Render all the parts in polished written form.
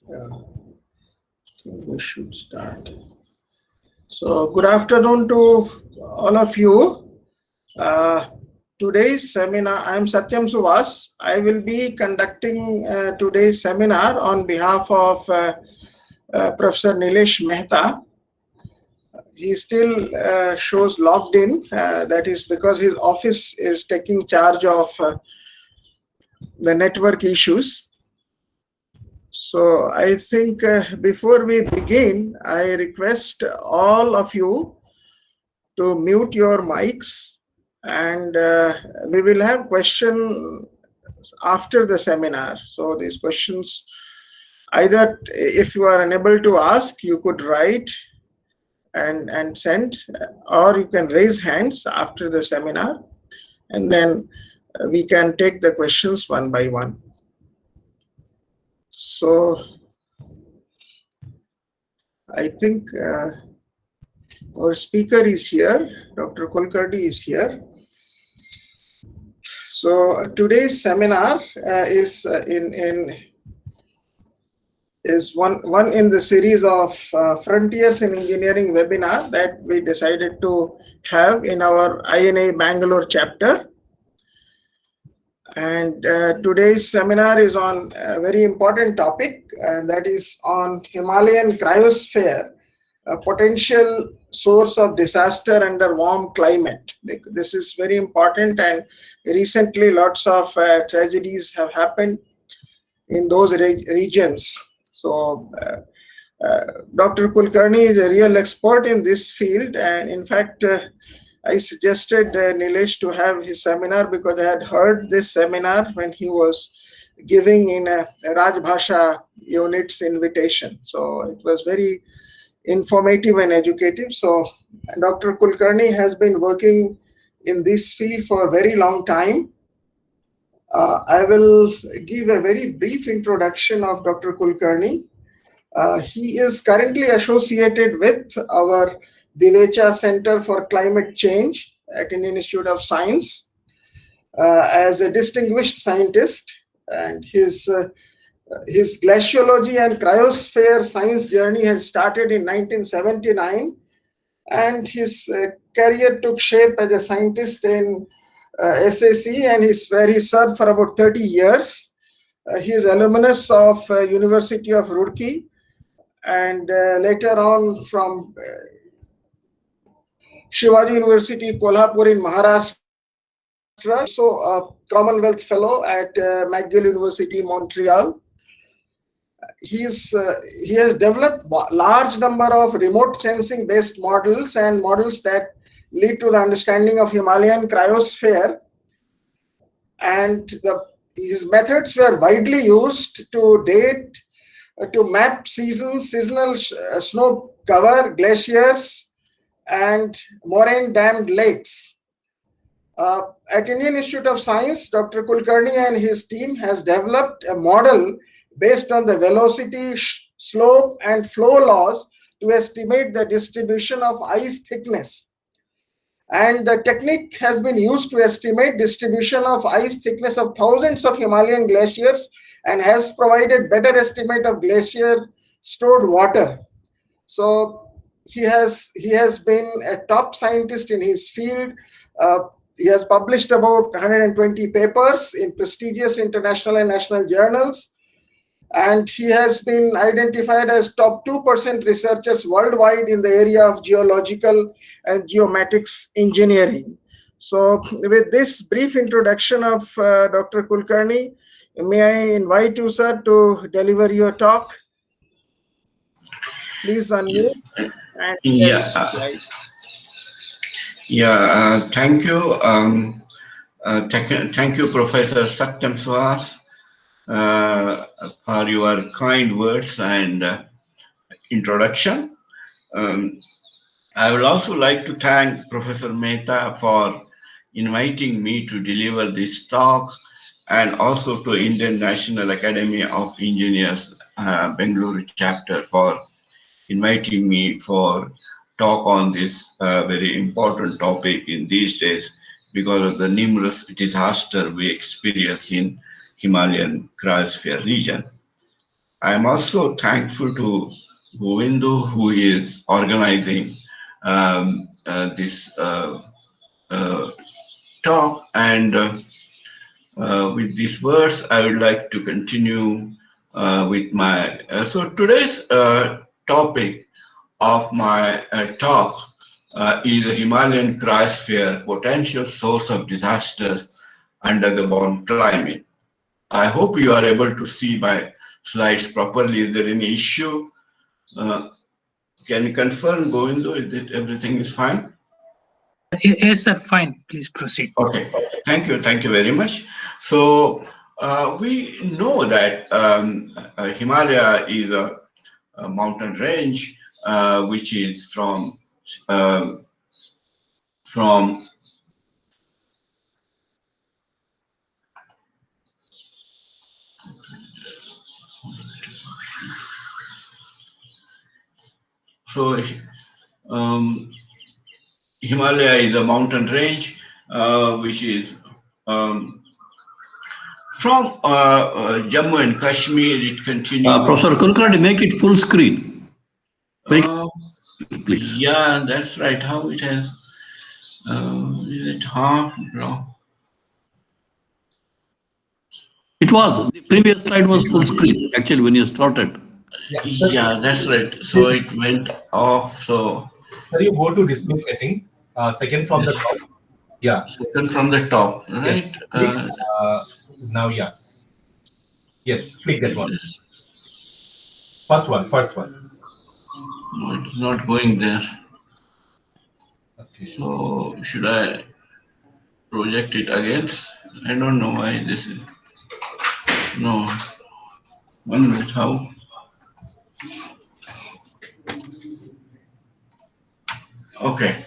Yeah, I think we should start. So, good afternoon to all of you. Today's seminar, I am Satyam Suvas. I will be conducting today's seminar on behalf of Professor Nilesh Mehta. He still shows logged in. That is because his office is taking charge of the network issues. So I think before we begin, I request all of you to mute your mics, and we will have questions after the seminar. So these questions, either if you are unable to ask, you could write and send, or you can raise hands after the seminar, and then we can take the questions one by one. So I think our speaker is here, Dr. Kulkarni is here. So today's seminar is one in the series of Frontiers in Engineering webinar that we decided to have in our INA Bangalore chapter. And today's seminar is on a very important topic, and that is on Himalayan cryosphere, a potential source of disaster under warm climate. This is very important, and recently lots of tragedies have happened in those regions. So Dr. Kulkarni is a real expert in this field, and in fact I suggested Nilesh to have his seminar because I had heard this seminar when he was giving in a Rajbhasha unit's invitation. So it was very informative and educative. So Dr. Kulkarni has been working in this field for a very long time. I will give a very brief introduction of Dr. Kulkarni. He is currently associated with our Divecha Center for Climate Change at Indian Institute of Science as a distinguished scientist, and his glaciology and cryosphere science journey has started in 1979, and his career took shape as a scientist in SAC, and where he served for about 30 years. He is alumnus of University of Roorkee, and later on from Shivaji University, Kolhapur in Maharashtra, also a Commonwealth Fellow at McGill University, Montreal. He has developed large number of remote sensing based models and models that lead to the understanding of Himalayan cryosphere, and his methods were widely used to date to map seasonal snow cover, glaciers, and moraine dammed lakes. At Indian Institute of Science, Dr. Kulkarni and his team has developed a model based on the velocity, slope, and flow laws to estimate the distribution of ice thickness. And the technique has been used to estimate distribution of ice thickness of thousands of Himalayan glaciers and has provided better estimate of glacier stored water. So he has been a top scientist in his field. He has published about 120 papers in prestigious international and national journals, and he has been identified as top 2% researchers worldwide in the area of geological and geomatics engineering. So with this brief introduction of Dr. Kulkarni, may I invite you, sir, to deliver your talk? Please unmute. And thank you. Thank you, Professor Satyam Suvas, for your kind words and introduction. I would also like to thank Professor Mehta for inviting me to deliver this talk, and also to Indian National Academy of Engineers Bangalore chapter for inviting me for talk on this very important topic in these days because of the numerous disaster we experience in Himalayan cryosphere region. I'm also thankful to Govindu, who is organizing this uh, talk. And with these words, I would like to continue with my. So today's topic of my talk is the Himalayan cryosphere, potential source of disasters under the born climate. I hope you are able to see my slides properly. Is there any issue? Uh, can you confirm, Govindu, that everything is fine? Yes, sir. Fine. Please proceed. Okay, thank you very much. So we know that Himalaya is a mountain range which is uh, from so um, Himalaya is a mountain range which is um, from Jammu and Kashmir. It continues. Professor Kulkarni, make it full screen. Make Uh, it, please. yeah, that's right. How it has. Is it half? No. It was. The previous slide was full screen, actually, when you started. Yeah, that's right. So it went off. So Sir, you go to display setting, second from the yes, top. Yeah. second from the top, Yes. right? Click, now, yeah. Yes, click that one. Yes. First one. No, it's not going there. Okay. So should I project it again? I don't know why this is. No. 1 minute. How? Okay.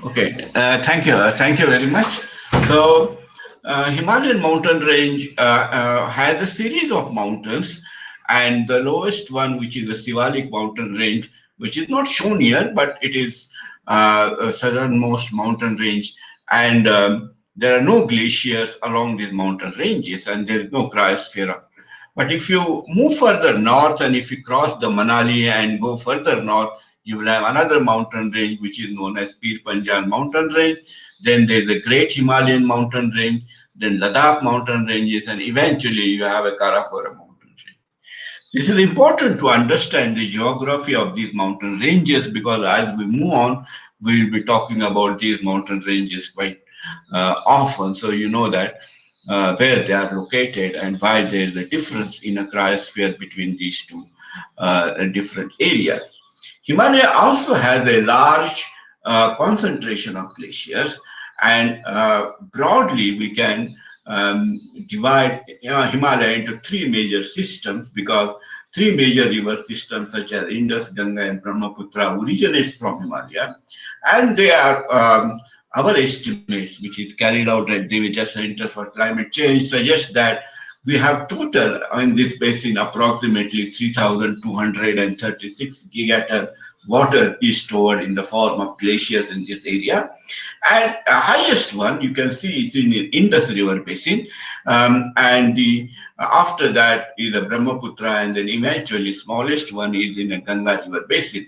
Okay. Thank you very much. So, Himalayan mountain range has a series of mountains, and the lowest one, which is the Sivalik mountain range, which is not shown here, but it is a southernmost mountain range, and there are no glaciers along these mountain ranges, and there is no cryosphere. But if you move further north, and if you cross the Manali and go further north, you will have another mountain range which is known as Pir Panjal mountain range. Then there's the Great Himalayan mountain range, then Ladakh mountain ranges, and eventually you have a Karakoram mountain range. This is important to understand the geography of these mountain ranges, because as we move on, we will be talking about these mountain ranges quite often. So you know that where they are located and why there is a difference in a cryosphere between these two different areas. Himalaya also has a large concentration of glaciers, and broadly we can divide Himalaya into three major systems, because three major river systems such as Indus, Ganga, and Brahmaputra originates from Himalaya, and they are our estimates, which is carried out at the Major Center for Climate Change, suggests that we have total in this basin approximately 3,236 gigaton water is stored in the form of glaciers in this area. And the highest one you can see is in the Indus River Basin. And after that is the Brahmaputra, and then eventually smallest one is in the Ganga River Basin.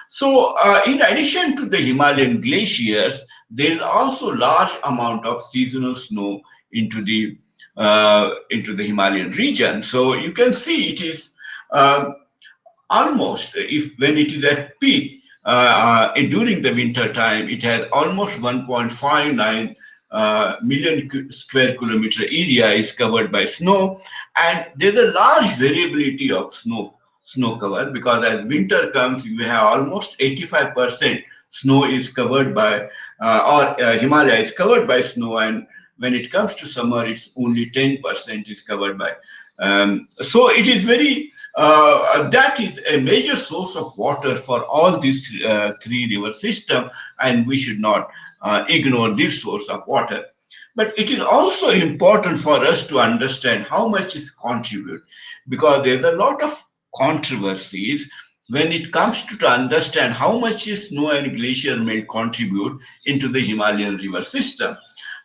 So in addition to the Himalayan glaciers, there is also large amount of seasonal snow into the Himalayan region. So you can see it is almost, if when it is at peak during the winter time, it has almost 1.59 million square kilometer area is covered by snow, and there's a large variability of snow cover, because as winter comes, you have almost 85% snow is covered by Himalaya is covered by snow, and when it comes to summer, it's only 10% is covered by. So it is very that is a major source of water for all these three river system, and we should not ignore this source of water. But it is also important for us to understand how much is contribute, because there's a lot of controversies when it comes to understand how much is snow and glacier may contribute into the Himalayan river system.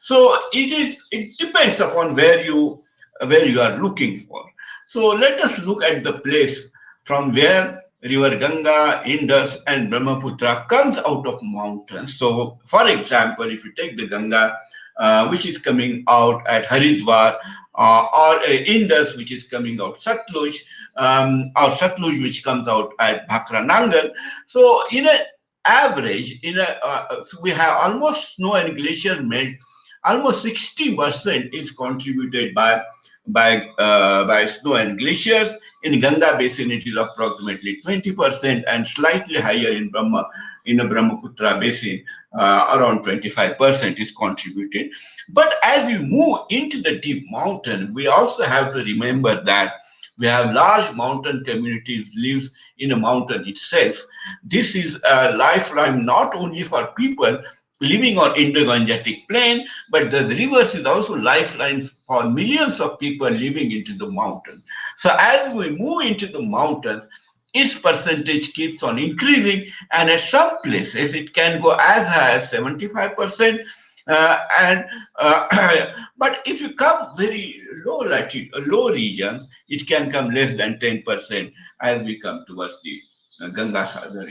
So it depends upon where you are looking for. So let us look at the place from where river Ganga, Indus, and Brahmaputra comes out of mountains. So, for example, if you take the Ganga, which is coming out at Haridwar, or Indus, which is coming out Satluj, or Satluj, which comes out at Bhakra Nangal. So, in an average, so we have almost snow and glacier melt. Almost 60% is contributed by snow and glaciers. In Ganga Basin, it is approximately 20%, and slightly higher in the Brahmaputra Basin, around 25% is contributed. But as we move into the deep mountain, we also have to remember that we have large mountain communities lives in a mountain itself. This is a lifeline not only for people living on Indo-Gangetic plain, but the rivers is also lifelines for millions of people living into the mountain. So as we move into the mountains, its percentage keeps on increasing, and at some places it can go as high as 75%. But if you come very low latitude, low regions, it can come less than 10% as we come towards the Ganga Sagar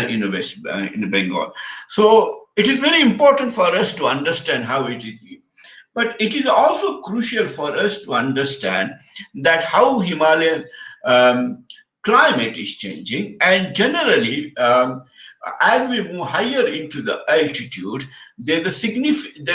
in West in Bengal. So it is very important for us to understand how it is. But it is also crucial for us to understand that how Himalayan climate is changing, and generally, as we move higher into the altitude, there's a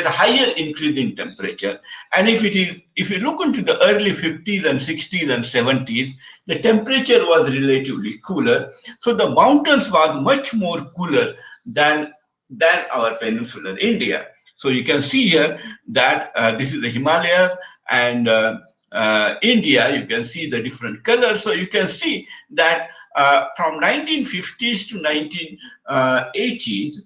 higher increase in temperature. And if you look into the early 50s and 60s and 70s, the temperature was relatively cooler. So the mountains was much more cooler than our peninsular India. So you can see here that this is the Himalayas, and India, you can see the different colors. So you can see that from 1950s to 1980s,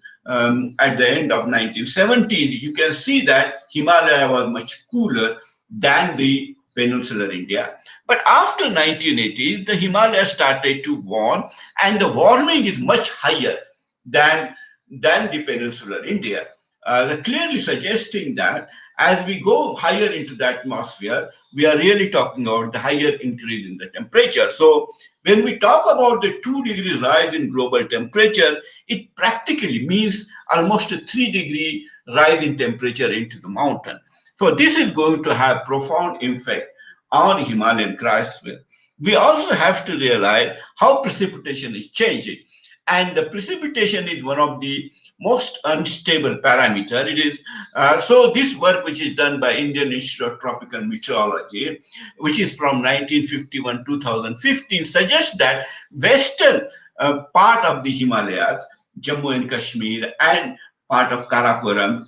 at the end of 1970s, you can see that Himalaya was much cooler than the peninsular India. But after 1980s, the Himalayas started to warm, and the warming is much higher than the peninsular India. Clearly suggesting that as we go higher into the atmosphere, we are really talking about the higher increase in the temperature. So when we talk about the 2 degrees rise in global temperature, it practically means almost a 3-degree rise in temperature into the mountain. So this is going to have profound effect on Himalayan cryosphere. We also have to realize how precipitation is changing. And the precipitation is one of the most unstable parameter. It is so this work, which is done by Indian Institute of Tropical Meteorology, which is from 1951-2015, suggests that western part of the Himalayas, Jammu and Kashmir, and part of Karakoram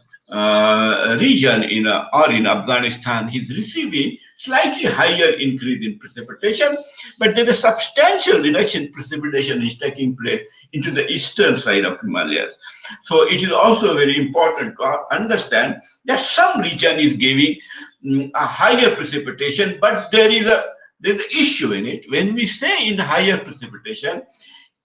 region in Afghanistan is receiving slightly higher increase in precipitation, but there is a substantial reduction in precipitation is taking place into the eastern side of Himalayas. So it is also very important to understand that some region is giving a higher precipitation, but there's an issue in it. When we say in higher precipitation,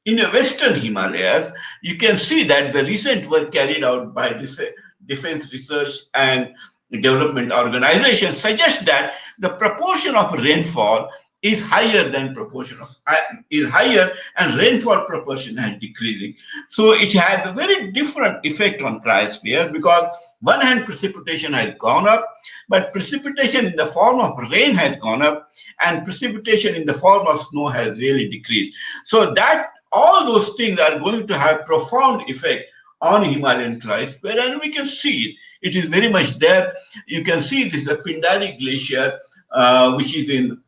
in the western Himalayas, you can see that the recent work carried out by this Defense Research and Development Organization suggests that the proportion of rainfall is higher and rainfall proportion is decreasing. So it has a very different effect on cryosphere, because one hand precipitation has gone up, but precipitation in the form of rain has gone up, and precipitation in the form of snow has really decreased. So that all those things are going to have profound effect on Himalayan cryosphere, and we can see it. It is very much there. You can see this is the Pindari Glacier, which is in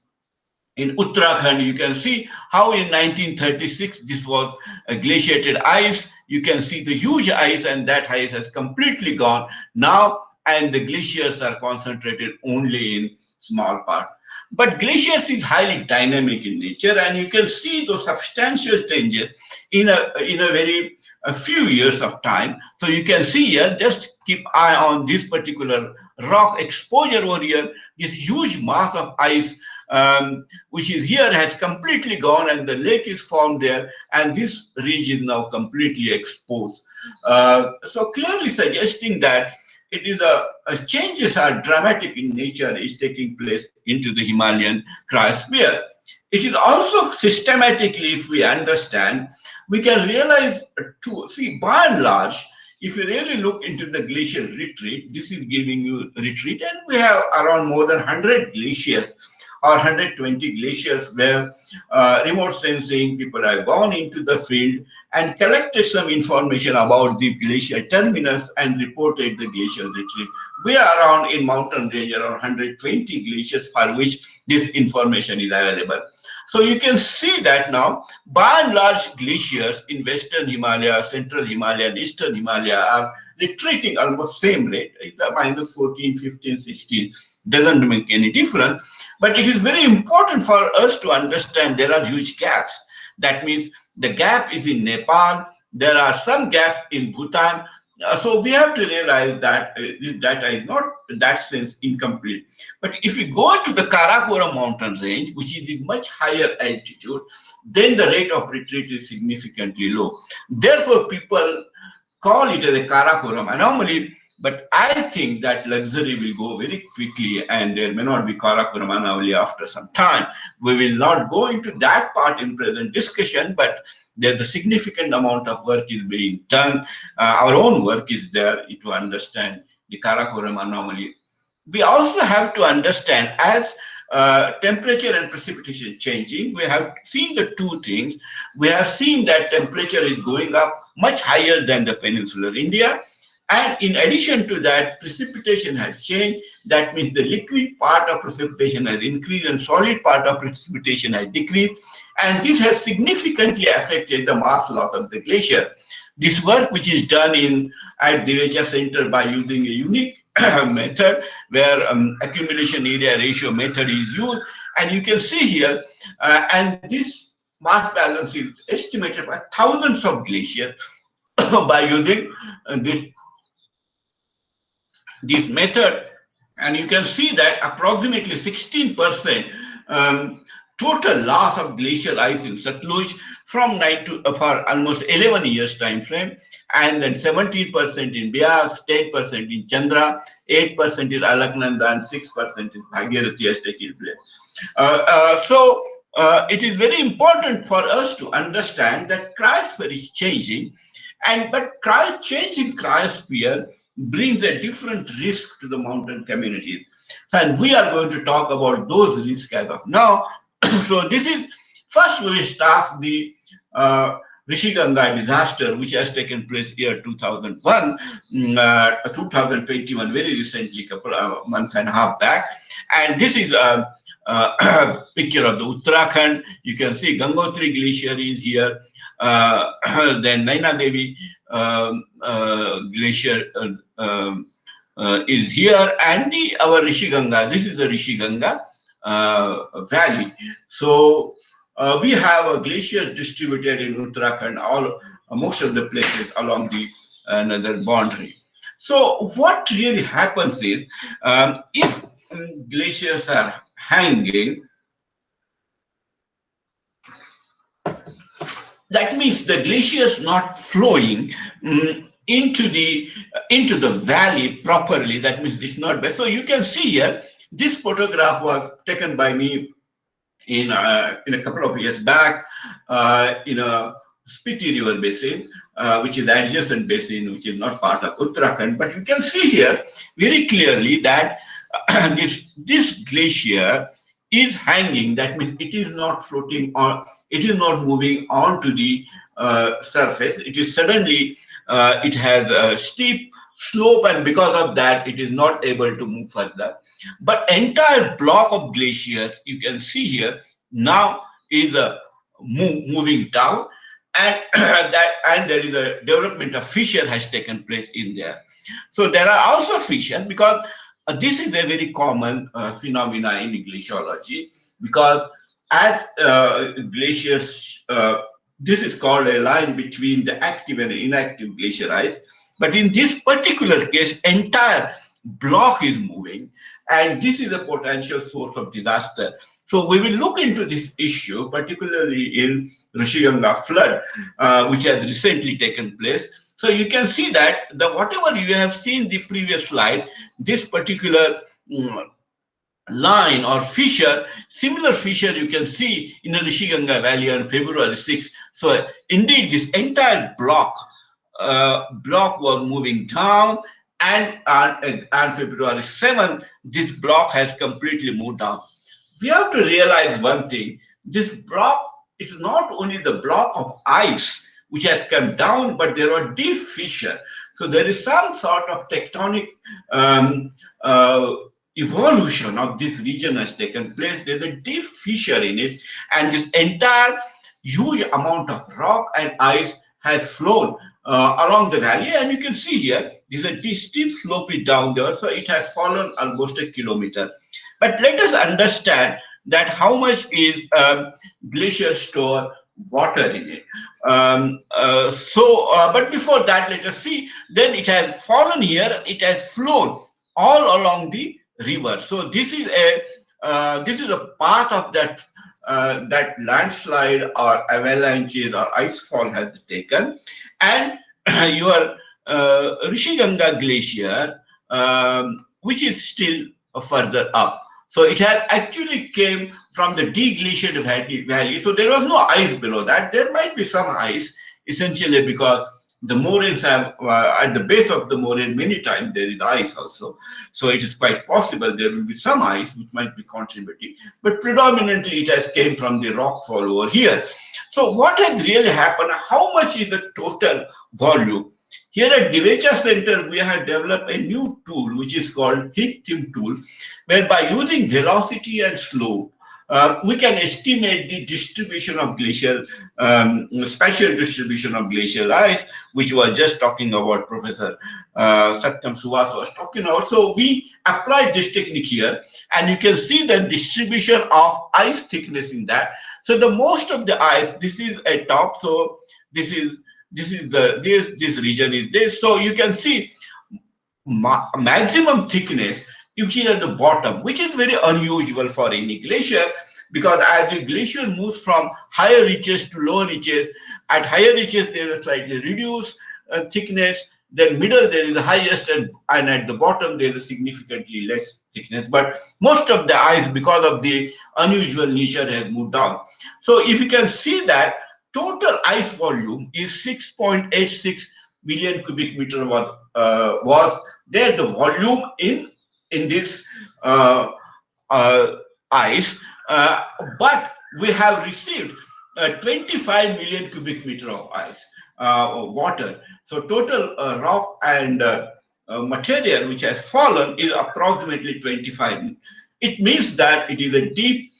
Uttarakhand. You can see how in 1936 this was a glaciated ice. You can see the huge ice, and that ice has completely gone now, and the glaciers are concentrated only in small part. But glaciers is highly dynamic in nature, and you can see those substantial changes in a few years of time. So you can see here, just keep eye on this particular rock exposure over here. This huge mass of ice, which is here, has completely gone, and the lake is formed there, and this ridge is now completely exposed. So clearly suggesting that it is changes are dramatic in nature is taking place into the Himalayan cryosphere. It is also systematically, if we understand, we can realize see, by and large, if you really look into the glacial retreat, this is giving you retreat, and we have around more than 100 glaciers or 120 glaciers where remote sensing people have gone into the field and collected some information about the glacier terminus and reported the glacial retreat. We are around in mountain range around 120 glaciers for which this information is available. So you can see that now, by and large, glaciers in Western Himalaya, Central Himalaya, and Eastern Himalaya are retreating almost same rate, either minus 14, 15, 16, doesn't make any difference. But it is very important for us to understand there are huge gaps. That means the gap is in Nepal, there are some gaps in Bhutan. So we have to realize that this data is not in that sense incomplete. But if we go to the Karakoram mountain range, which is in much higher altitude, then the rate of retreat is significantly low. Therefore, people call it as a Karakoram anomaly, but I think that luxury will go very quickly and there may not be Karakoram anomaly after some time. We will not go into that part in present discussion, but there's a significant amount of work is being done. Our own work is there to understand the Karakoram anomaly. We also have to understand as temperature and precipitation changing, we have seen the two things. We have seen that temperature is going up much higher than the peninsular India. And in addition to that, precipitation has changed. That means the liquid part of precipitation has increased and solid part of precipitation has decreased. And this has significantly affected the mass loss of the glacier. This work, which is done at the Recha Center by using a unique method where accumulation area ratio method is used. And you can see here, and this mass balance is estimated by thousands of glaciers by using this method, and you can see that approximately 16% total loss of glacial ice in Satluj from for almost 11 years time frame, and then 17% in Beas, 10% in Chandra, 8% in Alaknanda, and 6% in Bhagirathi has taken place. So it is very important for us to understand that cryosphere is changing, but change in cryosphere brings a different risk to the mountain communities. And we are going to talk about those risks as of now. So this is, first we will start the Rishiganga disaster, which has taken place year 2001, 2021, very recently, couple of months and a half back. And this is a picture of the Uttarakhand. You can see Gangotri Glacier is here. Then Naina Devi Glacier is here, and our Rishiganga. This is the Rishiganga valley. So we have glaciers distributed in Uttarakhand, most of the places along the northern boundary. So what really happens is, if glaciers are hanging, that means the glacier is not flowing into the valley properly. That means it's not bad. So you can see here, this photograph was taken by me in a couple of years back in a Spiti River basin, which is the adjacent basin, which is not part of Uttarakhand. But you can see here very clearly that this glacier is hanging. That means it is not floating on, it is not moving onto the surface. It is suddenly, it has a steep slope, and because of that, it is not able to move further. But entire block of glaciers, you can see here, now is moving down, and there is a development of fissure has taken place in there. So there are also fissures because this is a very common phenomena in glaciology, because as glaciers, this is called a line between the active and inactive glacier ice. But in this particular case, entire block is moving, and this is a potential source of disaster. So we will look into this issue, particularly in Rishiganga flood, which has recently taken place. So you can see that the whatever you have seen the previous slide, this particular line or fissure, similar fissure you can see in the Rishiganga Valley on February 6th. So indeed, this entire block was moving down, and on February 7th, this block has completely moved down. We have to realize one thing: this block is not only the block of ice which has come down, but there are deep fissure. So there is some sort of tectonic um, uh, evolution of this region has taken place. There's a deep fissure in it, and this entire huge amount of rock and ice has flown along the valley. And you can see here, there's a steep slope is down there, so it has fallen almost a kilometer. But let us understand that how much is glacier store water in it. But before that, let us see. Then it has fallen here. It has flown all along the river. So this is a part of that landslide or avalanches or ice fall has taken, and your Rishiganga glacier, which is still further up. So it has actually came from the deglaciated valley. So there was no ice below that. There might be some ice, essentially because the moraines have, at the base of the moraine, many times there is ice also. So it is quite possible there will be some ice which might be contributing. But predominantly it has came from the rock fall over here. So what has really happened? How much is the total volume? Here at Devecha Center, we have developed a new tool which is called HIT-TIM tool, whereby using velocity and slope, we can estimate the distribution of glacial, spatial distribution of glacial ice, which was just talking about Professor Satyam Suvas was talking about. So we applied this technique here, and you can see the distribution of ice thickness in that. So the most of the ice, this is a top, so this region is this. So you can see maximum thickness which is at the bottom, which is very unusual for any glacier, because as the glacier moves from higher reaches to lower reaches, at higher reaches there is a slightly reduced thickness, then middle there is the highest, and at the bottom there is significantly less thickness. But most of the ice, because of the unusual nature, has moved down. So if you can see that total ice volume is 6.86 million cubic meter was there, the volume in this ice, but we have received 25 million cubic meter of ice, water. So total rock and material which has fallen is approximately 25. It means that it is a deep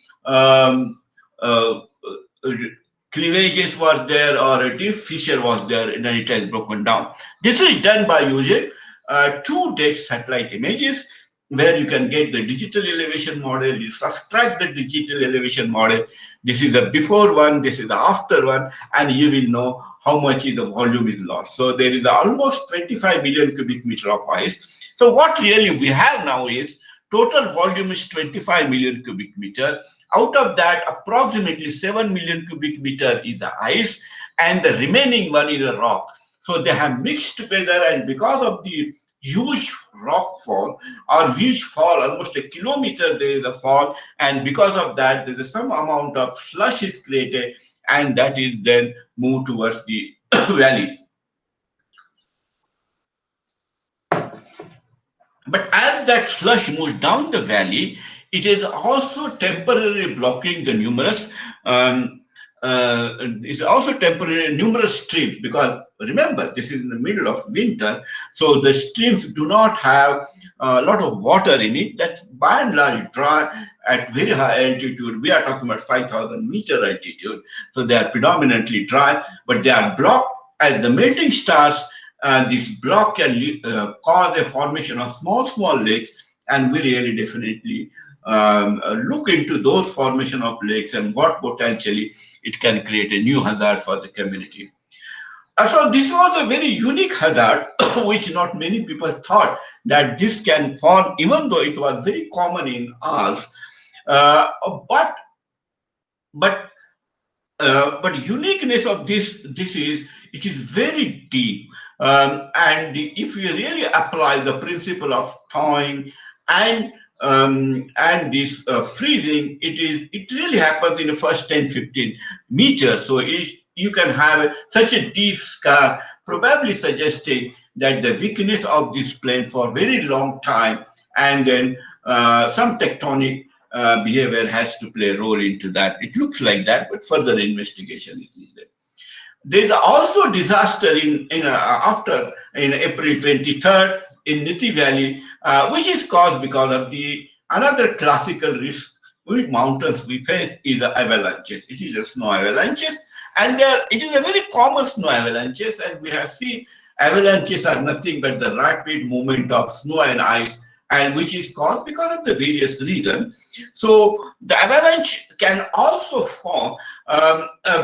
cleavages was there, or a deep fissure was there, and then it has broken down. This is done by using 2D satellite images, where you can get the digital elevation model. You subtract the digital elevation model. This is the before one, this is the after one, and you will know how much is the volume is lost. So there is almost 25 million cubic meter of ice. So what really we have now is total volume is 25 million cubic meter. Out of that, approximately 7 million cubic meter is the ice, and the remaining one is the rock. So they have mixed together, and because of the huge rock fall or huge fall, almost a kilometer there is a fall, and because of that there is some amount of slush is created, and that is then moved towards the valley. But as that slush moves down the valley, it is also temporarily blocking the numerous numerous streams, because remember, this is in the middle of winter, so the streams do not have a lot of water in it. That's by and large dry at very high altitude. We are talking about 5,000 meter altitude, so they are predominantly dry, but they are blocked as the melting starts. This block can cause a formation of small lakes, and we really definitely look into those formation of lakes and what potentially it can create a new hazard for the community. So this was a very unique hazard, which not many people thought that this can form, even though it was very common in Alps. But uniqueness of this is it is very deep. And if you really apply the principle of thawing and this freezing, it really happens in the first 10-15 meters. So you can have such a deep scar, probably suggesting that the weakness of this plain for a very long time, and then some tectonic behavior has to play a role into that. It looks like that, but further investigation is needed. There's also disaster in April 23rd in Niti Valley, which is caused because of the another classical risk with mountains we face is the avalanches. It is a snow avalanches, and it is a very common snow avalanches, and we have seen avalanches are nothing but the rapid movement of snow and ice, and which is caused because of the various reasons. So the avalanche can also form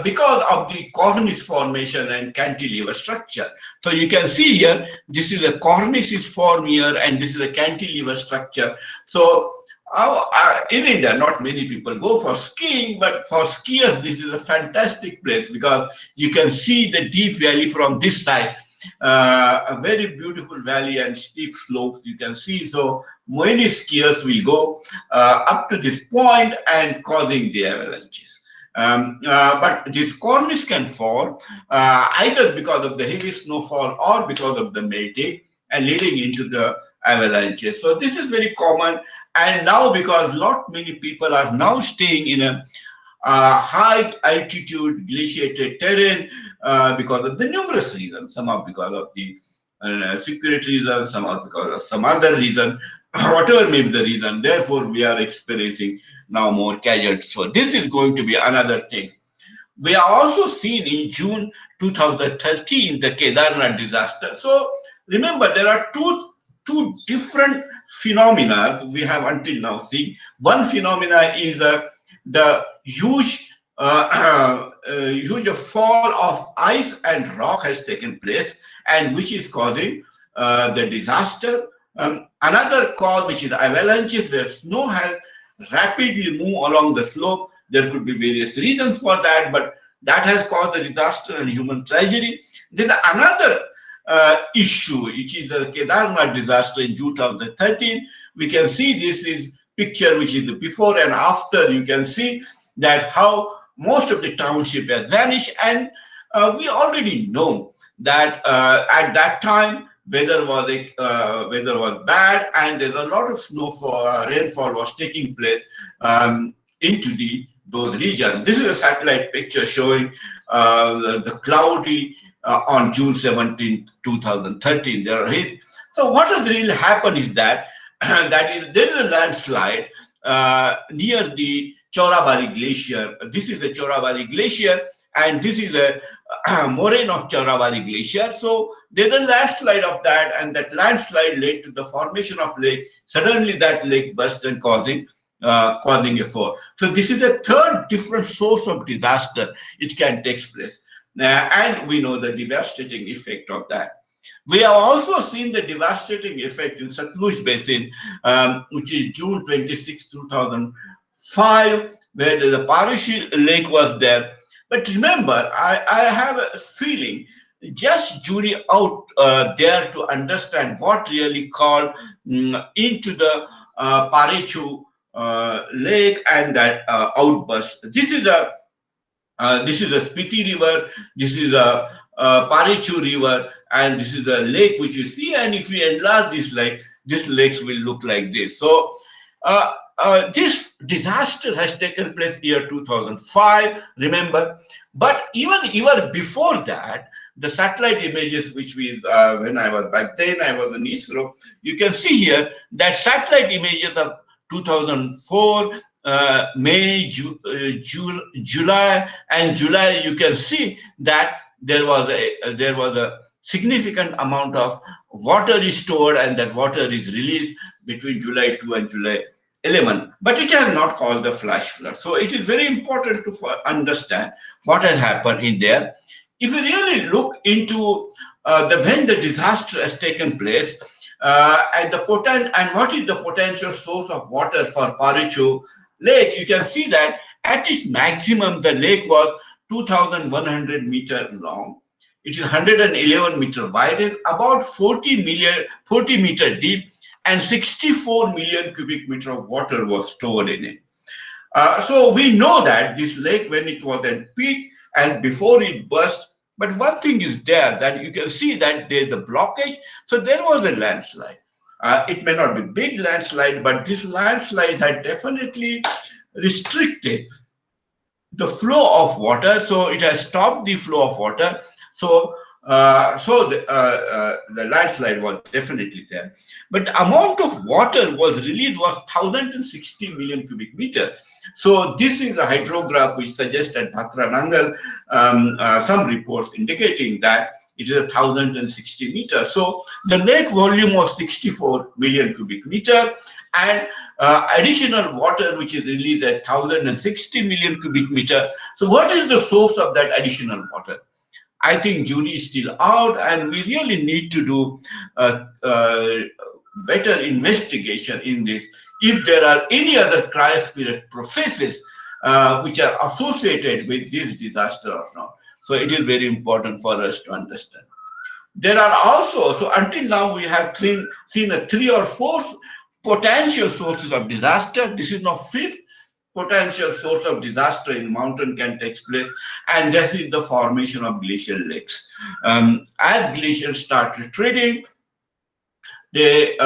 because of the cornice formation and cantilever structure. So you can see here, this is a cornice is formed here, and this is a cantilever structure. So in India, not many people go for skiing, but for skiers, this is a fantastic place because you can see the deep valley from this side. A very beautiful valley and steep slopes you can see. So many skiers will go up to this point and causing the avalanches. But this cornice can fall either because of the heavy snowfall or because of the melting and leading into the avalanches. So this is very common, and now because many people are now staying in a high altitude glaciated terrain because of the numerous reasons. Some are because of the security reasons, some are because of some other reason, whatever may be the reason. Therefore, we are experiencing now more casualties. So this is going to be another thing. We are also seen in June 2013 the Kedarnath disaster. So remember, there are two different phenomena we have until now seen. One phenomena is the huge fall of ice and rock has taken place, and which is causing the disaster. Another cause, which is avalanches, where snow has rapidly moved along the slope. There could be various reasons for that, but that has caused the disaster and human tragedy. There's another issue, which is the Kedarnath disaster in 2013. We can see this is picture, which is the before and after. You can see that how most of the township has vanished, and we already know that at that time weather was bad, and there's a lot of snowfall, rainfall was taking place into those regions. This is a satellite picture showing the cloudy on June 17, 2013. So what has really happened is that there is a landslide near the Chaurabari Glacier. This is the Chaurabari Glacier, and this is a moraine of Chaurabari Glacier. So there's a landslide of that, and that landslide led to the formation of lake. Suddenly that lake burst and causing a fall. So this is a third different source of disaster it can take place. And we know the devastating effect of that. We have also seen the devastating effect in Satluj Basin, which is June 26, 2005, where the Parishi Lake was there. But remember, I have a feeling, just jury out there to understand what really called into the Parichu lake and that outburst. This is a Spiti River, this is a Parichu River, and this is a lake which you see. And if we enlarge this lake, these lakes will look like this. So this disaster has taken place year 2005, remember. But even before that, the satellite images which when I was back then, I was in ISRO, you can see here that satellite images of 2004, May, July, you can see that there was a significant amount of water is stored, and that water is released between July 2 and July 11. But it has not caused the flash flood. So it is very important to understand what has happened in there. If you really look into when the disaster has taken place, and what is the potential source of water for Parichu Lake, you can see that at its maximum the lake was 2,100 meters long. It is 111 meter wide and about 40 meter deep, and 64 million cubic meter of water was stored in it. So we know that this lake, when it was at peak and before it burst, but one thing is there that you can see that there's a blockage. So there was a landslide. It may not be big landslide, but this landslide had definitely restricted the flow of water. So it has stopped the flow of water. So the landslide was definitely there. But the amount of water was released was 1,060 million cubic meter. So this is a hydrograph which suggests that Bhakra Nangal, some reports indicating that it is 1,060 meters. So the lake volume was 64 million cubic meter, and additional water which is released at 1,060 million cubic meter. So what is the source of that additional water? I think jury is still out, and we really need to do better investigation in this. If there are any other cryosphere processes which are associated with this disaster or not. So it is very important for us to understand. There are also, so until now we have seen a 3 or 4 potential sources of disaster. This is now 5th potential source of disaster in mountain can take place, and this is the formation of glacial lakes. As glaciers start retreating, they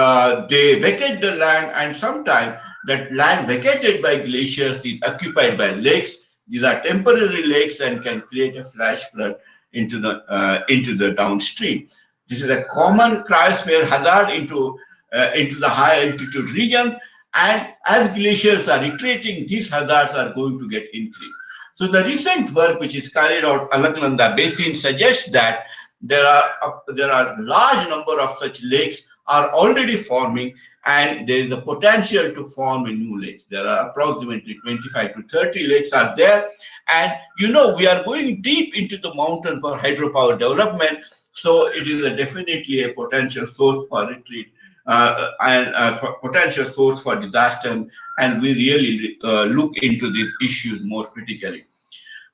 vacate the land, and sometimes that land vacated by glaciers is occupied by lakes. These are temporary lakes and can create a flash flood into the downstream. This is a common cryosphere hazard into the high altitude region, and as glaciers are retreating, these hazards are going to get increased. So the recent work which is carried out Alaknanda Basin suggests that there are large number of such lakes are already forming, and there is a potential to form a new lakes. There are approximately 25 to 30 lakes are there, and we are going deep into the mountain for hydropower development, so it is definitely a potential source for retreat and potential source for disaster, and we really look into these issues more critically.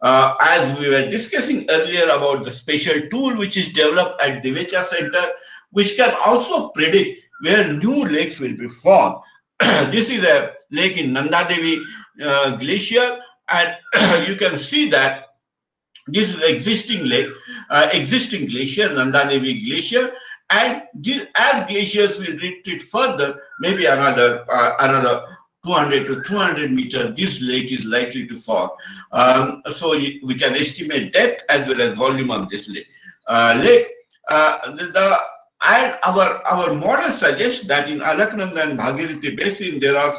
As we were discussing earlier about the special tool which is developed at Devecha Center, which can also predict where new lakes will be formed. This is a lake in Nanda Devi Glacier, and you can see that this is existing lake, existing glacier, Nanda Devi Glacier, and as glaciers will retreat further, maybe another 200 to 200 meters, this lake is likely to form. So we can estimate depth as well as volume of this lake. And our model suggests that in Alaknanda and Bhagirathi Basin, there are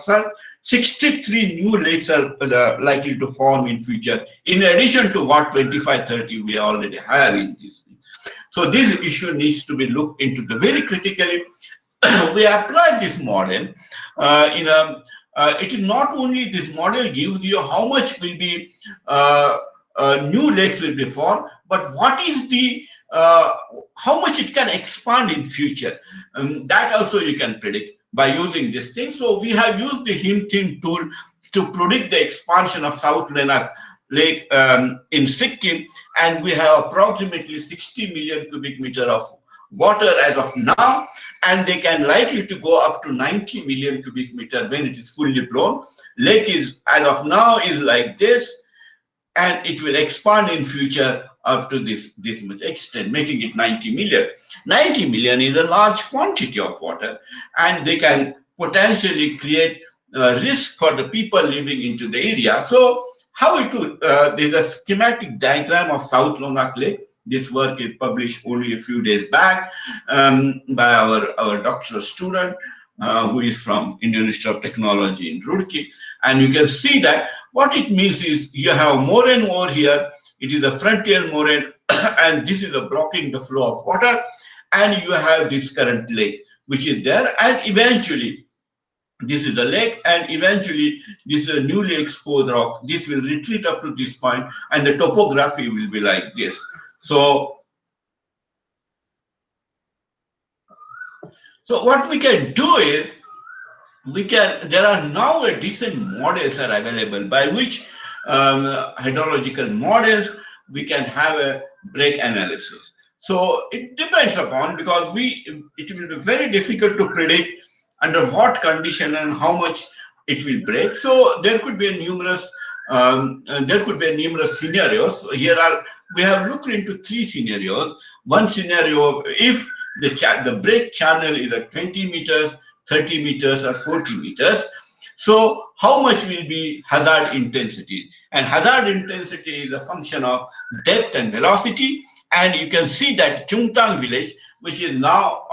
63 new lakes are likely to form in future, in addition to what 25-30 we already have in this. So this issue needs to be looked into very critically. We applied this model it is not only this model gives you how much will be new lakes will be formed, but what is the how much it can expand in future. That also you can predict by using this thing. So we have used the HimThing tool to predict the expansion of South Ladakh Lake in Sikkim, and we have approximately 60 million cubic meter of water as of now, and they can likely to go up to 90 million cubic meter when it is fully blown. Lake is as of now is like this, and it will expand in future up to this much extent, making it 90 million. 90 million is a large quantity of water, and they can potentially create risk for the people living into the area. So how it will, there's a schematic diagram of South Ladakh Lake. This work is published only a few days back by our doctoral student who is from Indian Institute of Technology in Roorkee. And you can see that what it means is you have moraine over here. It is a frontier moraine, and this is blocking the flow of water. And you have this current lake, which is there. And eventually, this is the lake, and eventually this is a newly exposed rock. This will retreat up to this point, and the topography will be like this. So what we can do is, there are now decent models are available by which hydrological models, we can have a break analysis. So it depends upon, because it will be very difficult to predict under what condition and how much it will break. So there could be numerous scenarios. We have looked into 3 scenarios. One scenario, if the break channel is at 20 meters, 30 meters, or 40 meters. So how much will be hazard intensity? And hazard intensity is a function of depth and velocity. And you can see that Chungtang village, which is now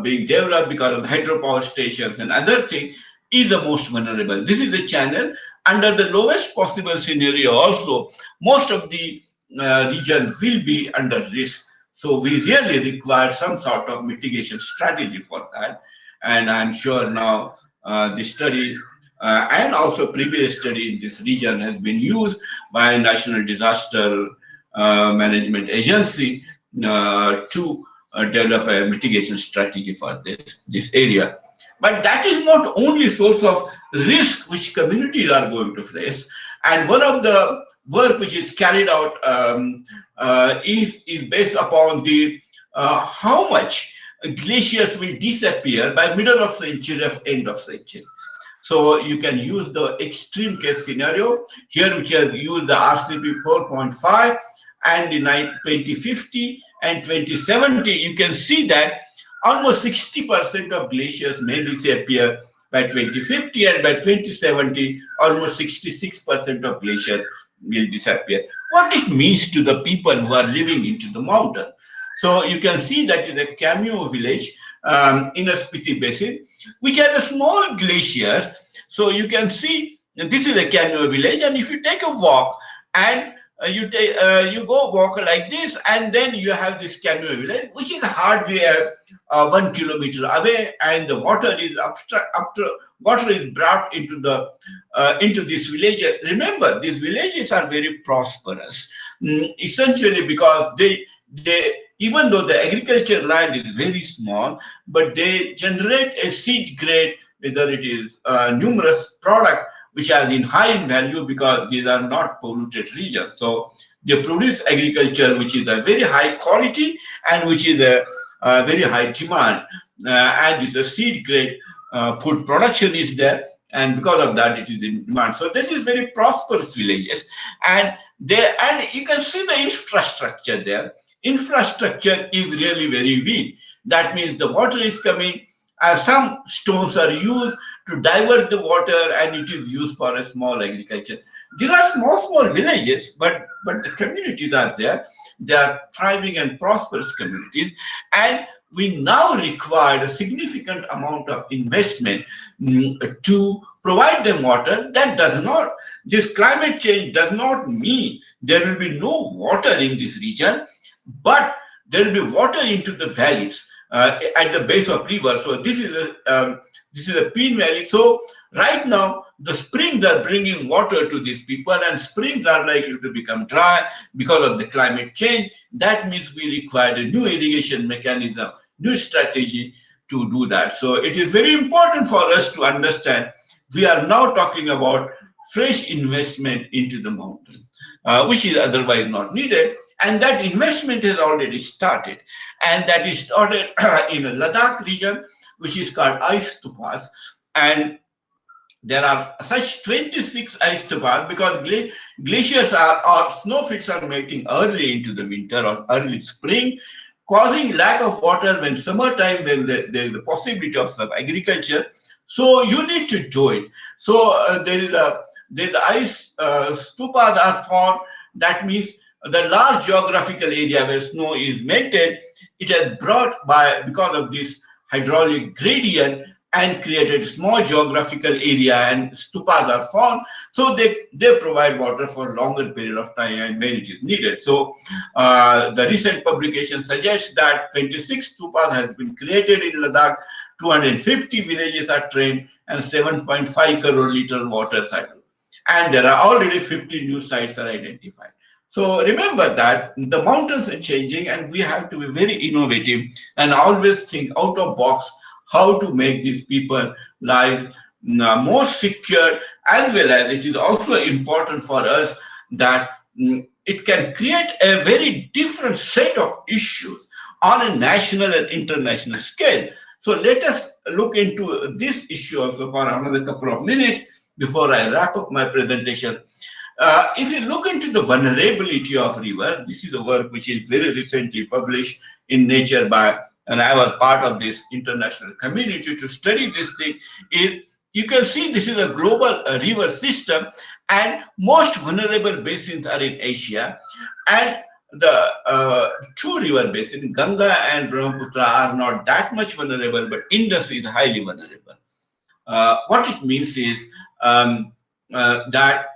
being developed because of hydropower stations and other things, is the most vulnerable. This is the channel. Under the lowest possible scenario also, most of the region will be under risk. So we really require some sort of mitigation strategy for that. And I'm sure now the study and also previous study in this region has been used by National Disaster Management Agency to develop a mitigation strategy for this area. But that is not only source of risk which communities are going to face. And one of the work which is carried out is based upon the how much glaciers will disappear by middle of century or end of century. So you can use the extreme case scenario here, which has used the RCP 4.5 and the 2050 and 2070. You can see that almost 60% of glaciers may disappear by 2050, and by 2070, almost 66% of glaciers will disappear. What it means to the people who are living into the mountain. So you can see that in a cameo village in a Spiti Basin, which has a small glacier. So you can see this is a cameo village, and if you take a walk and you go walk like this, and then you have this cameo village, which is hardly 1 kilometer away, and the water is water is brought into this village. Remember, these villages are very prosperous, essentially because they even though the agriculture land is very small, but they generate a seed grade, whether it is numerous product which are in high value because these are not polluted regions. So they produce agriculture which is a very high quality and which is a very high demand. And it's a seed grade food production is there, and because of that it is in demand. So this is very prosperous villages, and you can see the infrastructure there. Infrastructure is really very weak. That means the water is coming, some stones are used to divert the water, and it is used for a small agriculture. These are small villages, but the communities are there. They are thriving and prosperous communities, and we now require a significant amount of investment to provide them water. This climate change does not mean there will be no water in this region, but there will be water into the valleys at the base of river. So this is a Peen Valley. So right now the springs are bringing water to these people, and springs are likely to become dry because of the climate change. That means we require a new irrigation mechanism, new strategy to do that. So it is very important for us to understand we are now talking about fresh investment into the mountain, which is otherwise not needed. And that investment has already started. And that is started in a Ladakh region, which is called Ice Stupas. And there are such 26 ice stupas because glaciers or snowfields are melting early into the winter or early spring, causing lack of water when summertime, when there is the possibility of some agriculture. So you need to do it. So there is the ice stupas are formed. That means the large geographical area where snow is melted, it has brought because of this hydraulic gradient and created small geographical area, and stupas are formed. So they provide water for longer period of time and when it is needed. So the recent publication suggests that 26 stupas has been created in Ladakh, 250 villages are trained, and 7.5 crore liter water cycle. And there are already 50 new sites are identified. So remember that the mountains are changing, and we have to be very innovative and always think out of box how to make these people life more secure, as well as it is also important for us that it can create a very different set of issues on a national and international scale. So let us look into this issue also for another couple of minutes before I wrap up my presentation. If you look into the vulnerability of river, this is a work which is very recently published in Nature and I was part of this international community to study this thing, is you can see this is a global river system, and most vulnerable basins are in Asia, and the two river basins, Ganga and Brahmaputra, are not that much vulnerable, but Indus is highly vulnerable. What it means is that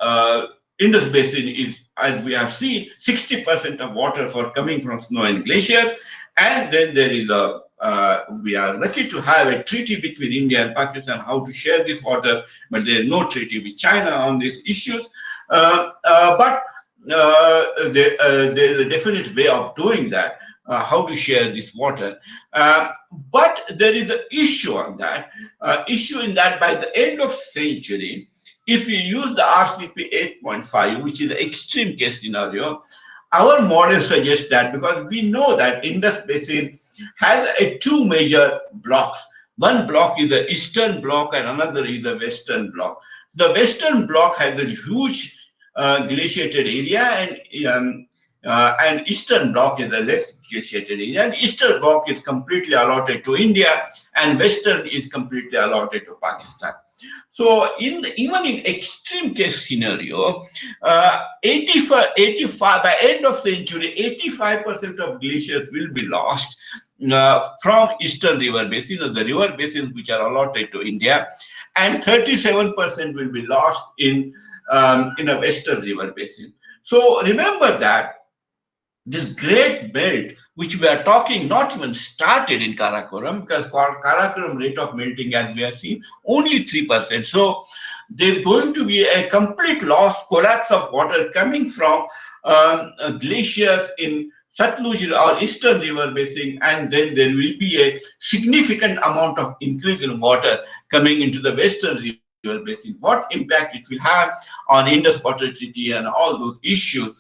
Indus Basin is, as we have seen, 60% of water for coming from snow and glacier, and then there is we are lucky to have a treaty between India and Pakistan how to share this water, but there is no treaty with China on these issues. But there is a definite way of doing that, how to share this water. But there is an issue on that, issue in that by the end of century, if we use the RCP 8.5, which is the extreme case scenario, our model suggests that, because we know that Indus Basin has two major blocks. One block is the eastern block and another is the western block. The western block has a huge glaciated area, and eastern block is a less glaciated area, and eastern block is completely allotted to India, and western is completely allotted to Pakistan. So even in extreme case scenario, 85 by end of century, 85% of glaciers will be lost from eastern river basin, or the river basins which are allotted to India, and 37% will be lost in a western river basin. So remember that this great belt, which we are talking, not even started in Karakoram, because Karakoram rate of melting, as we have seen, only 3%. So there's going to be a complete loss, collapse of water coming from glaciers in Satluj or eastern river basin, and then there will be a significant amount of increase in water coming into the western river basin. What impact it will have on Indus Water Treaty and all those issues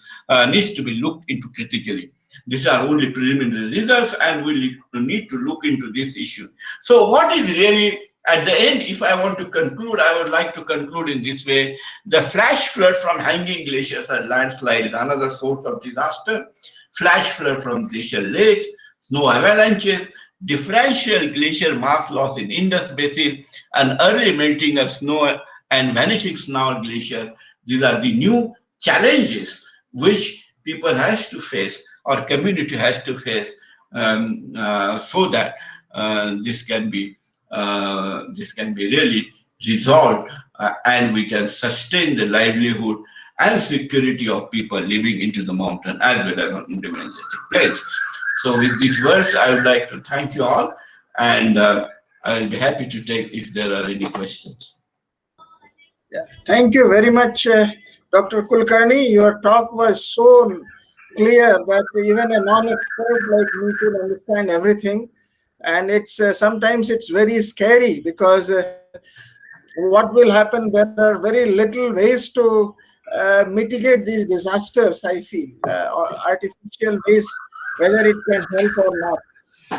needs to be looked into critically. These are only preliminary results, and we need to look into this issue. So what is really, at the end, if I want to conclude, I would like to conclude in this way. The flash flood from hanging glaciers and landslide is another source of disaster. Flash flood from glacial lakes, snow avalanches, differential glacier mass loss in Indus Basin, and early melting of snow and vanishing snow glacier. These are the new challenges which people has to face, or community has to face, so that this can be really resolved, and we can sustain the livelihood and security of people living into the mountain as well as on intermediate plains. So with these words, I would like to thank you all, and I'll be happy to take if there are any questions. Yeah. Thank you very much, Dr. Kulkarni. Your talk was so clear that even a non-expert like me could understand everything. And it's sometimes it's very scary, because what will happen? There are very little ways to mitigate these disasters, I feel, or artificial ways, whether it can help or not.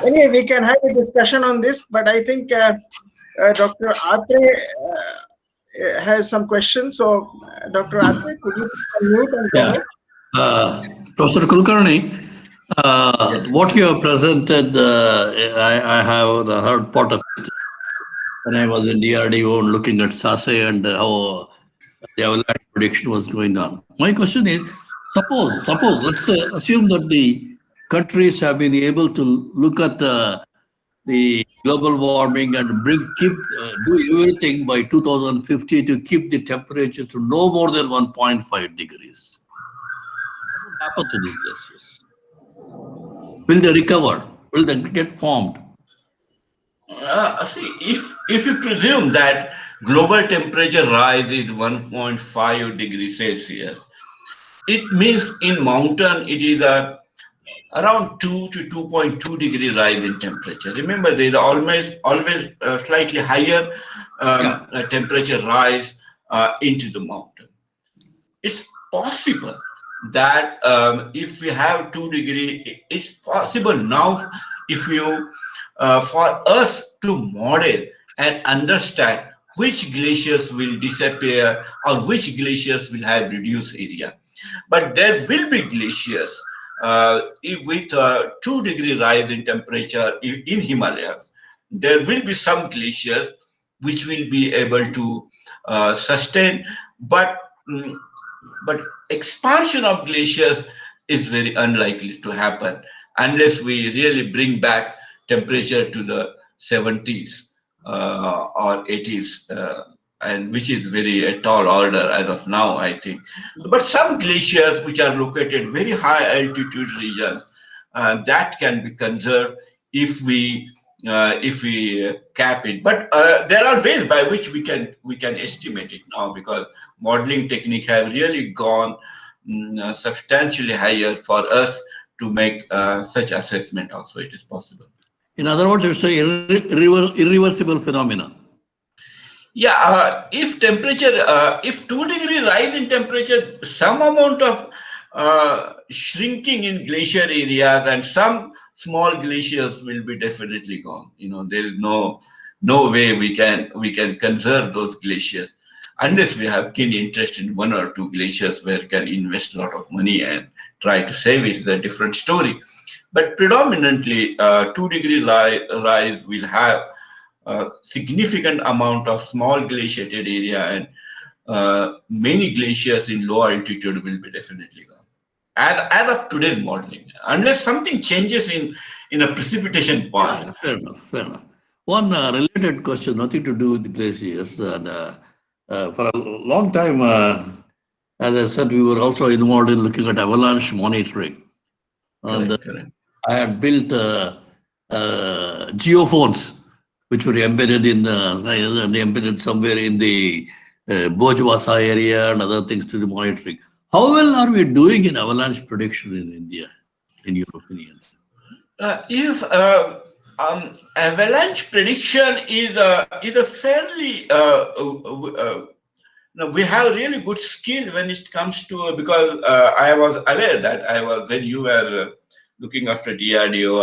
Anyway, we can have a discussion on this, but I think Dr. Atre has some questions. So, Dr. Atre, could you unmute and go ahead? Professor Kulkarni, what you have presented, I have heard part of it when I was in DRDO looking at SASE and how the avalanche prediction was going on. My question is, suppose let's assume that the countries have been able to look at the global warming and do everything by 2050 to keep the temperature to no more than 1.5 degrees. What would happen to these glaciers? Will they recover? Will they get formed? See, if you presume that global temperature rise is 1.5 degrees Celsius, it means in mountain it is around 2 to 2.2 degree rise in temperature. Remember, there is always slightly higher temperature rise into the mountain. It's possible that if we have 2 degree, it's possible now if you for us to model and understand which glaciers will disappear or which glaciers will have reduced area. But there will be glaciers with 2 degree rise in temperature in Himalayas. There will be some glaciers which will be able to sustain, but mm, but expansion of glaciers is very unlikely to happen unless we really bring back temperature to the 70s or 80s, and which is very a tall order as of now, I think. But some glaciers which are located very high altitude regions, that can be conserved if we cap it. But there are ways by which we can estimate it now, because modeling technique have really gone substantially higher for us to make such assessment. Also, it is possible. In other words, it's a irreversible phenomenon. Yeah, if 2 degree rise in temperature, some amount of shrinking in glacier areas and some small glaciers will be definitely gone. There is no way we can conserve those glaciers unless we have keen interest in one or two glaciers where we can invest a lot of money and try to save it. Is a different story. But predominantly, 2 degree rise will have a significant amount of small glaciated area, and many glaciers in low altitude will be definitely gone. As of today's modeling, unless something changes in a precipitation path. Yeah, fair enough, fair enough. One related question, nothing to do with the glaciers. And for a long time, as I said, we were also involved in looking at avalanche monitoring. And Correct. I had built geophones, which were embedded embedded somewhere in the Bojwasa area and other things to the monitoring. How well are we doing in avalanche prediction in India, in your opinions? If avalanche prediction is a fairly no, we have really good skill when it comes to, because I was aware that when you were looking after DRDO,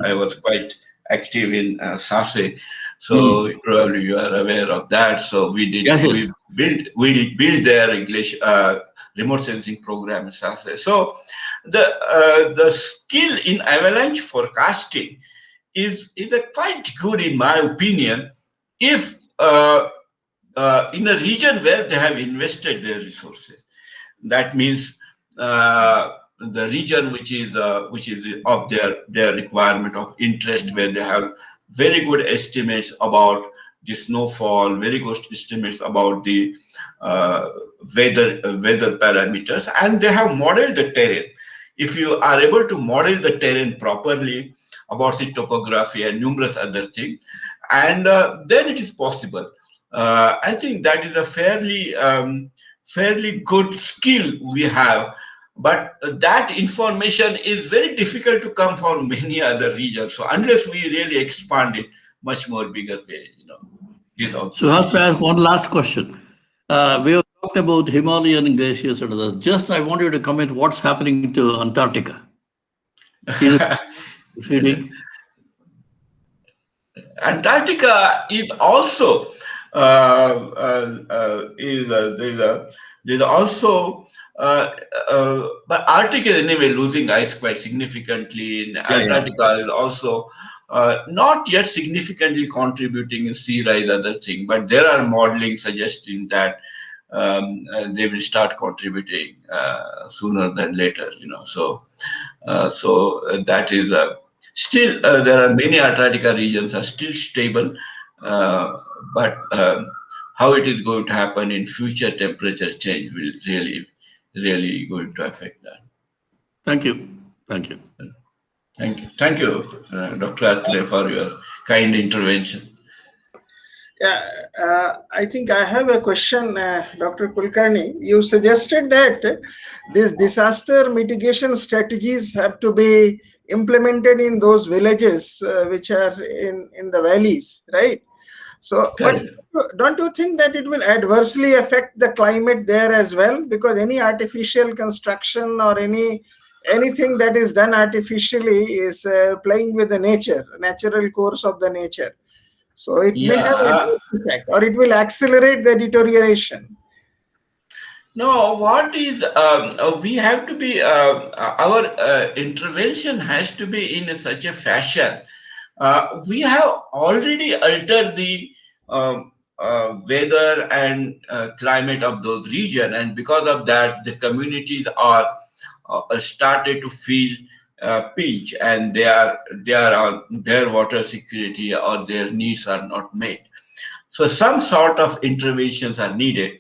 I was quite active in SASE, so probably you are aware of that. So Yes, we yes. built their English remote sensing program in SASE. So the skill in avalanche forecasting is a quite good in my opinion if in a region where they have invested their resources. That means the region which is of their requirement of interest, where they have very good estimates about the snowfall, very good estimates about the weather parameters, and they have modeled the terrain. If you are able to model the terrain properly about the topography and numerous other things, and then it is possible. I think that is a fairly good skill we have, but that information is very difficult to come from many other regions. So unless we really expand it much more bigger way, is also So, an has to issue. ask one last question. We have talked about Himalayan glaciers and others. Just I want you to comment what's happening to Antarctica. Is it receding? Antarctica is also there's also but Arctic is anyway losing ice quite significantly. In Yeah, yeah. Antarctica is also not yet significantly contributing in sea rise, other thing, but there are modeling suggesting that they will start contributing sooner than later. So that is still there are many Antarctica regions are still stable, but how it is going to happen in future temperature change will really going to affect that. Thank you. Thank you. Thank you, Dr. Atle, for your kind intervention. Yeah, I think I have a question, Dr. Kulkarni. You suggested that these disaster mitigation strategies have to be implemented in those villages which are in the valleys, right? So, but don't you think that it will adversely affect the climate there as well? Because any artificial construction or anything that is done artificially is playing with the natural course of the nature. So it may have an effect, or it will accelerate the deterioration. No, what is we have to be our intervention has to be in such a fashion. We have already altered the weather and climate of those regions, and because of that, the communities are started to feel pinch, and their water security or their needs are not met. So some sort of interventions are needed.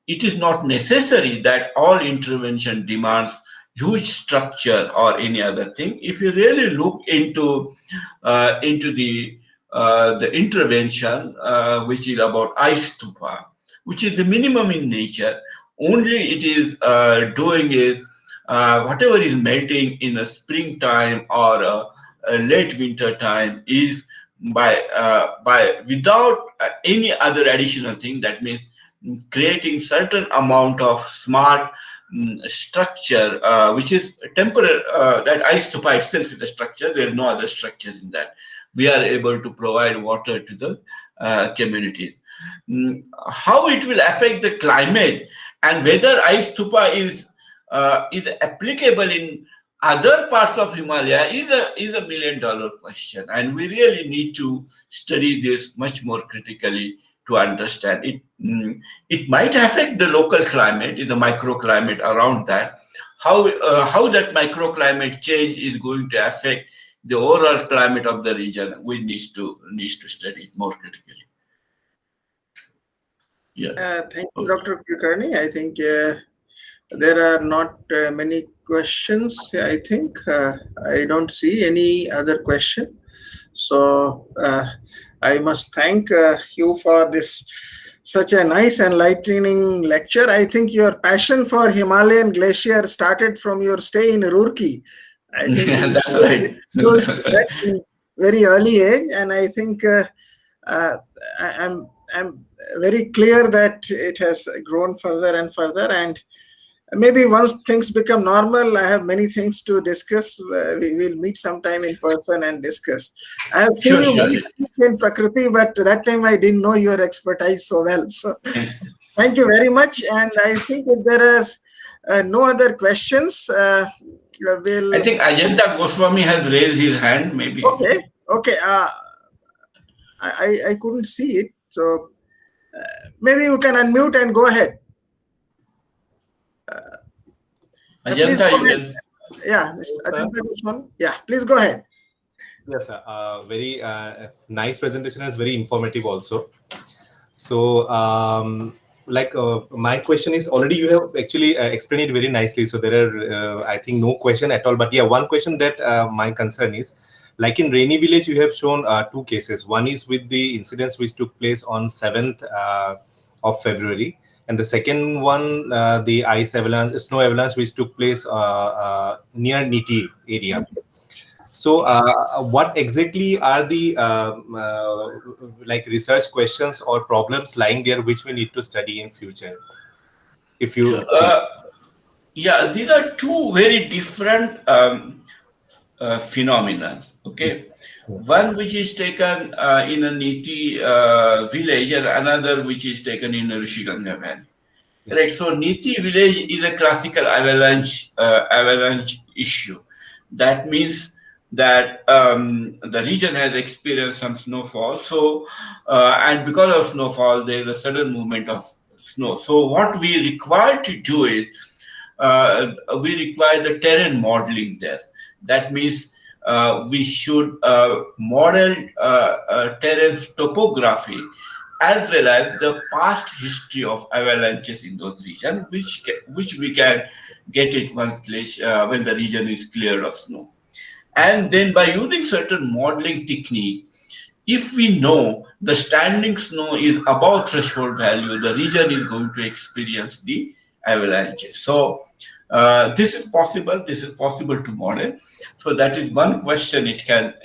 It is not necessary that all intervention demands huge structure or any other thing. If you really look into the intervention, which is about Ice Stupa, which is the minimum in nature, only it is doing is whatever is melting in a springtime or a late winter time is by without any other additional thing. That means creating certain amount of smart structure, which is temporary. That Ice Stupa itself is a structure. There is no other structure in that. We are able to provide water to the community. How it will affect the climate and whether Ice Stupa is applicable in other parts of Himalaya is a $1 million question, and we really need to study this much more critically to understand it. It might affect the local climate, the microclimate around that. How that microclimate change is going to affect the overall climate of the region, we needs to study more critically. Yeah. Thank you, Dr. Kulkarni. I think there are not many questions. I think I don't see any other question. So I must thank you for this such a nice enlightening lecture. I think your passion for Himalayan glacier started from your stay in Roorkee. I think that's right. Close to that in very early age, and I think I'm very clear that it has grown further and further. And maybe once things become normal, I have many things to discuss. We will meet sometime in person and discuss. I have seen you in Prakriti, but that time I didn't know your expertise so well. So thank you very much. And I think if there are no other questions, I think Ajanta Goswami has raised his hand, maybe. Okay. I couldn't see it. So maybe you can unmute and go ahead. Ajanta, you can. Yeah, Ajanta Goswami. Yeah, please go ahead. Yes, sir. Very nice presentation, is very informative also. So, my question is, already you have actually explained it very nicely. So there are, I think, no question at all. But yeah, one question that my concern is, like in Rainy Village, you have shown two cases. One is with the incidents which took place on 7th of February. And the second one, the snow avalanche, which took place near Niti area. So, what exactly are the research questions or problems lying there which we need to study in future? If you, yeah, these are two very different phenomena. Okay, one which is taken in a Niti village, and another which is taken in a Rishiganga Valley. Yes. Right. So Niti village is a classical avalanche issue. That means that the region has experienced some snowfall. So and because of snowfall, there is a sudden movement of snow. So what we require to do is we require the terrain modeling there. That means we should model terrain topography as well as the past history of avalanches in those regions, which we can get it once when the region is cleared of snow. And then by using certain modeling technique, if we know the standing snow is above threshold value, the region is going to experience the avalanches. So this is possible. This is possible to model. So that is one question it can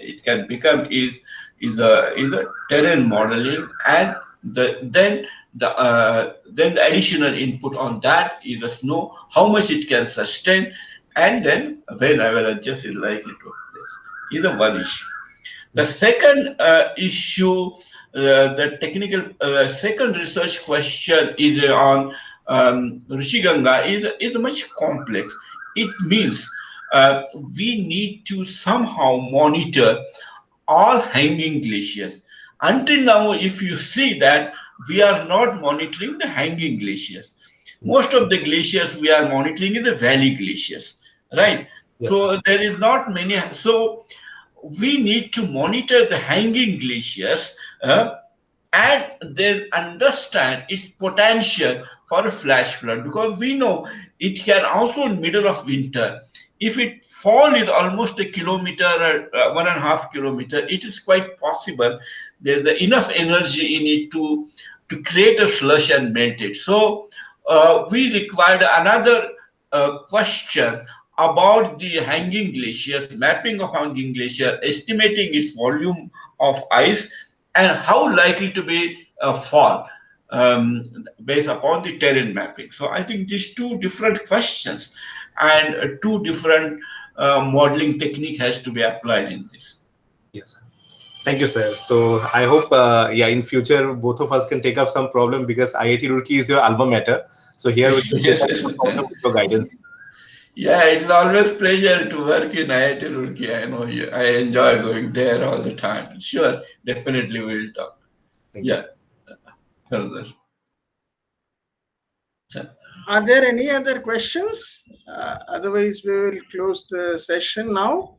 become is is the terrain modeling, and then the additional input on that is the snow, how much it can sustain, and then when avalanches is likely to place. Is the one issue. The second issue, the technical second research question is on Rishiganga is much complex. It means we need to somehow monitor all hanging glaciers. Until now, if you see that we are not monitoring the hanging glaciers. Most of the glaciers we are monitoring is the valley glaciers, right? Yes, So there is not many. So we need to monitor the hanging glaciers and then understand its potential for a flash flood, because we know it can also in middle of winter, if it fall is almost a kilometer or 1.5 kilometer, it is quite possible there's enough energy in it to create a slush and melt it. So we required another question about the hanging glaciers, mapping of hanging glacier, estimating its volume of ice, and how likely to be a fall based upon the terrain mapping. So I think these two different questions and two different modeling technique has to be applied in this. yes. Thank you, sir. So I hope, yeah, in future both of us can take up some problem, because IIT Roorkee is your alma mater. So here we can take up Yes. some problem with your guidance. Yeah, it's always pleasure to work in IIT Roorkee. I know you. I enjoy going there all the time. Sure, definitely we'll talk. Thank you, Yeah, sir. further. Are there any other questions? Otherwise, we will close the session now.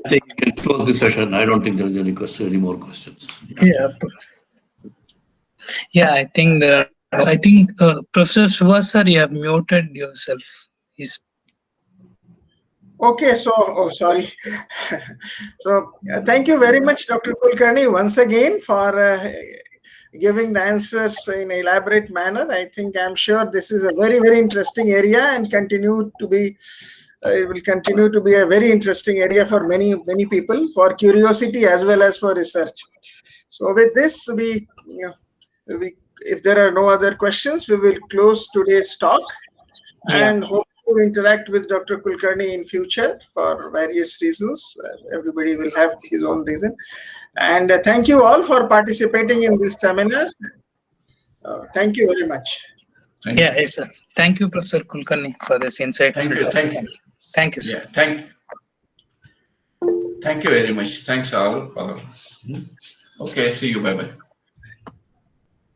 I think we can close the session. I don't think there is any more questions. Yeah. Yeah, I think there are. I think Professor Subhash sir, you have muted yourself. Okay, so, sorry. So, thank you very much, Dr. Kulkarni, once again for giving the answers in an elaborate manner. I'm sure this is a very, very interesting area and continue to be. It will continue to be a very interesting area for many, many people, for curiosity as well as for research. So, with this, if there are no other questions, we will close today's talk and hope to interact with Dr. Kulkarni in future for various reasons. Everybody will have his own reason. And thank you all for participating in this seminar. Thank you very much. Yes, sir. Thank you, Professor Kulkarni, for this insightful. Thank you. Thank you, sir. Yeah, thank you very much. Thanks all. Okay, see you. Bye-bye.